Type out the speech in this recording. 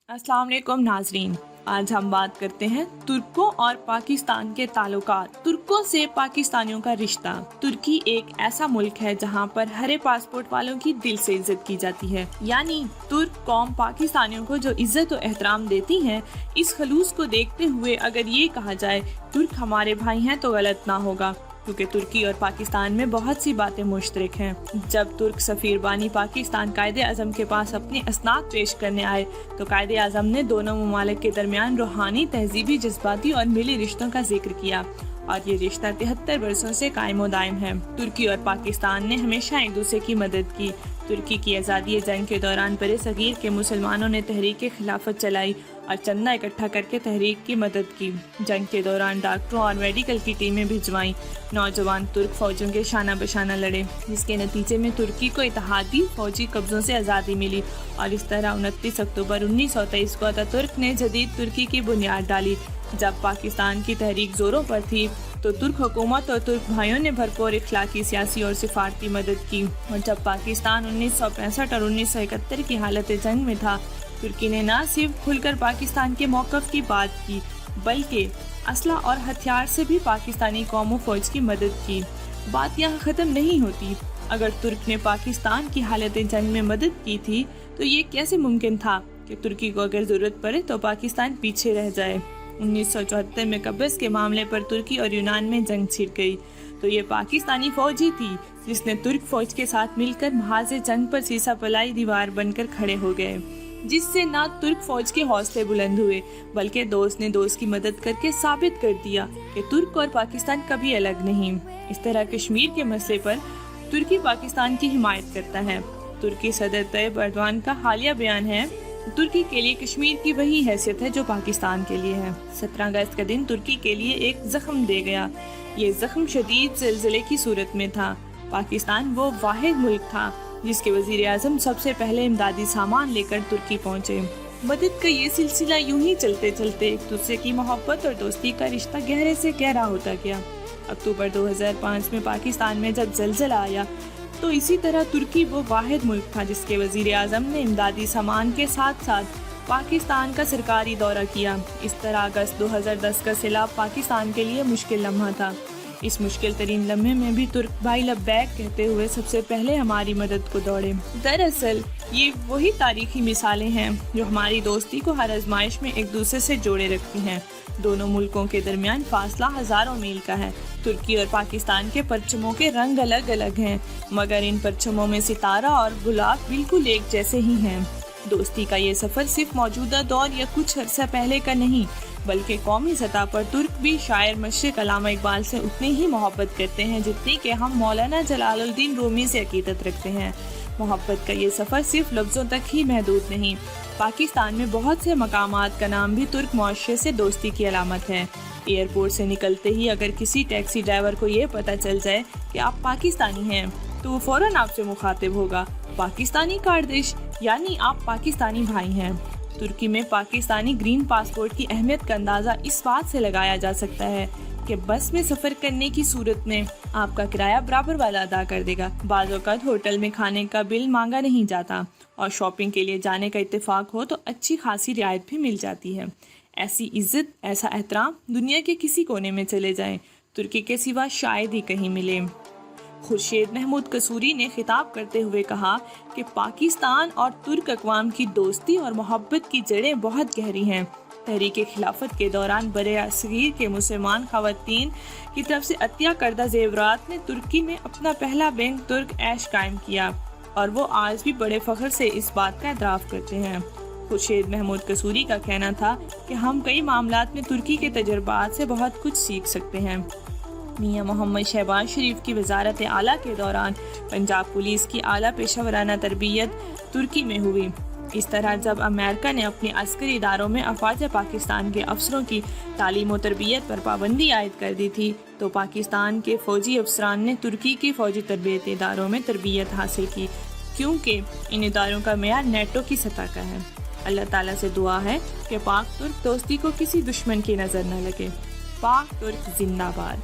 अस्सलाम वालेकुम नाजरीन, आज हम बात करते हैं तुर्कों और पाकिस्तान के ताल्लुकात। तुर्कों से पाकिस्तानियों का रिश्ता। तुर्की एक ऐसा मुल्क है जहां पर हरे पासपोर्ट वालों की दिल से इज्जत की जाती है। यानी तुर्क कौम पाकिस्तानियों को जो इज्जत और एहतराम देती है, इस खलूस को देखते हुए अगर ये कहा जाए तुर्क हमारे भाई हैं तो गलत ना होगा, क्योंकि तुर्की और पाकिस्तान में बहुत सी बातें मुश्तरक हैं। जब तुर्क सफीर बानी पाकिस्तान कायदे आज़म के पास अपनी असनाद पेश करने आए तो कायदे आज़म ने दोनों ममालिक के दरमियान रूहानी, तहजीबी, जज्बाती और मिली रिश्तों का जिक्र किया और ये रिश्ता 73 वर्षों से कायम व दायम है। तुर्की और पाकिस्तान ने हमेशा एक दूसरे की मदद की। तुर्की की आज़ादी जंग के दौरान बड़े सगीर के मुसलमानों ने तहरीक खिलाफत चलाई और चंदा इकट्ठा करके तहरीक की मदद की। जंग के दौरान डॉक्टरों और मेडिकल की टीमें भिजवाईं। नौजवान तुर्क फौजों के शाना बशाना लड़े, जिसके नतीजे में तुर्की को इत्तेहादी फौजी कब्जों से आज़ादी मिली और इस तरह 29 अक्टूबर 1923 को अतातुर्क ने जदीद तुर्की की बुनियाद डाली। जब पाकिस्तान की तहरीक जोरों पर थी तो तुर्क हुकूमत और तुर्क भाइयों ने भरपूर इखलाकी, सियासी और सिफारती मदद की। और जब पाकिस्तान 1965 और 1971 की हालत जंग में था, तुर्की ने न सिर्फ खुलकर पाकिस्तान के मौक़िफ़ की बात की, बल्कि असला और हथियार से भी पाकिस्तानी कौम व फौज की मदद की। बात यहाँ ख़त्म नहीं होती। अगर तुर्क ने पाकिस्तान की हालत जंग में मदद की थी तो ये कैसे मुमकिन था कि तुर्की को अगर ज़रूरत पड़े तो पाकिस्तान पीछे रह जाए। 1974 में कब्ज़ के मामले पर तुर्की और यूनान में जंग छिड़ गई तो ये पाकिस्तानी फौज ही थी जिसने तुर्क फौज के साथ मिलकर महाज जंग पर सीसा पलाई दीवार बनकर खड़े हो गए, जिससे न तुर्क फौज के हौसले बुलंद हुए बल्कि दोस्त ने दोस्त की मदद करके साबित कर दिया कि तुर्क और पाकिस्तान कभी अलग नहीं। इस तरह कश्मीर के मसले पर तुर्की पाकिस्तान की हिमायत करता है। तुर्की सदर तैयब एर्दोआन का हालिया बयान है, तुर्की के लिए कश्मीर की वही हैसियत है जो पाकिस्तान के लिए है। 17 अगस्त का दिन तुर्की के लिए एक जख्म दे गया। ये जख्म शदीद ज़िलज़िले की सूरत में था। पाकिस्तान वो वाहिद मुल्क था जिसके वज़ीर आज़म सबसे पहले इमदादी सामान लेकर तुर्की पहुँचे। मदद का ये सिलसिला यूं ही चलते चलते एक दूसरे की मोहब्बत और दोस्ती का रिश्ता गहरे से गहरा होता गया। अक्टूबर 2005 में पाकिस्तान में जब ज़लज़ला आया तो इसी तरह तुर्की वो वाहिद मुल्क था जिसके वज़ीर आज़म ने इमदादी सामान के साथ साथ पाकिस्तान का सरकारी दौरा किया। इस तरह अगस्त 2010 का सैलाब पाकिस्तान के लिए मुश्किल लम्हा था। इस मुश्किल तरीन लम्हे में भी तुर्क भाई लब्बैक कहते हुए सबसे पहले हमारी मदद को दौड़े। दरअसल ये वही तारीखी मिसालें हैं जो हमारी दोस्ती को हर आजमाइश में एक दूसरे से जोड़े रखती हैं। दोनों मुल्कों के दरमियान फासला हजारों मील का है। तुर्की और पाकिस्तान के परचमों के रंग अलग अलग हैं, मगर इन परचमों में सितारा और गुलाब बिल्कुल एक जैसे ही हैं। दोस्ती का ये सफ़र सिर्फ मौजूदा दौर या कुछ अर्सा पहले का नहीं, बल्कि कौमी सतह पर तुर्क भी शायर मशरिक़ अल्लामा इकबाल से उतनी ही मोहब्बत करते हैं जितनी कि हम मौलाना जलालुद्दीन रूमी से अकीदत रखते हैं। मोहब्बत का ये सफ़र सिर्फ लफ्ज़ों तक ही महदूद नहीं। पाकिस्तान में बहुत से मकामात का नाम भी तुर्क मुआशरे से दोस्ती की अलामत है। एयरपोर्ट से निकलते ही अगर किसी टैक्सी ड्राइवर को ये पता चल जाए कि आप पाकिस्तानी हैं तो वो फ़ौरन आपसे मुखातिब होगा, पाकिस्तानी कार्डिश, यानी आप पाकिस्तानी भाई हैं। तुर्की में पाकिस्तानी ग्रीन पासपोर्ट की अहमियत का अंदाज़ा इस बात से लगाया जा सकता है कि बस में सफ़र करने की सूरत में आपका किराया बराबर वाला अदा कर देगा। बाज़ औक़ात होटल में खाने का बिल मांगा नहीं जाता और शॉपिंग के लिए जाने का इत्तेफाक हो तो अच्छी खासी रियायत भी मिल जाती है। ऐसी इज्जत, ऐसा एहतराम दुनिया के किसी कोने में चले जाएं, तुर्की के सिवा शायद ही कहीं मिले। खुर्शीद महमूद कसूरी ने खिताब करते हुए कहा कि पाकिस्तान और तुर्क अक़वाम की दोस्ती और मोहब्बत की जड़ें बहुत गहरी हैं। तहरीक खिलाफत के दौरान बरे-सग़ीर के मुसलमान ख़वातीन की तरफ से अतिया करदा ज़ेवरात ने तुर्की में अपना पहला बैंक तुर्क ऐश कायम किया और वो आज भी बड़े फ़ख्र से इस बात का एतराफ़ करते हैं। खुर्शीद महमूद कसूरी का कहना था कि हम कई मामलात में तुर्की के तजर्बात से बहुत कुछ सीख सकते हैं। मियां मोहम्मद शहबाज शरीफ की वजारत आला के दौरान पंजाब पुलिस की आला पेशा वराना तरबियत तुर्की में हुई। इस तरह जब अमेरिका ने अपने अस्करी इदारों में अफवाज पाकिस्तान के अफसरों की तालीम और तरबियत पर पाबंदी आयद कर दी थी तो पाकिस्तान के फ़ौजी अफसरान ने तुर्की के फ़ौजी तरबियत इदारों में तरबियत हासिल की, क्योंकि इन इदारों का मेयार नेटो की सतह का है। अल्लाह ताला से दुआ है कि पाक तुर्क दोस्ती को किसी दुश्मन की नज़र न लगे। पाक तुर्क जिंदाबाद।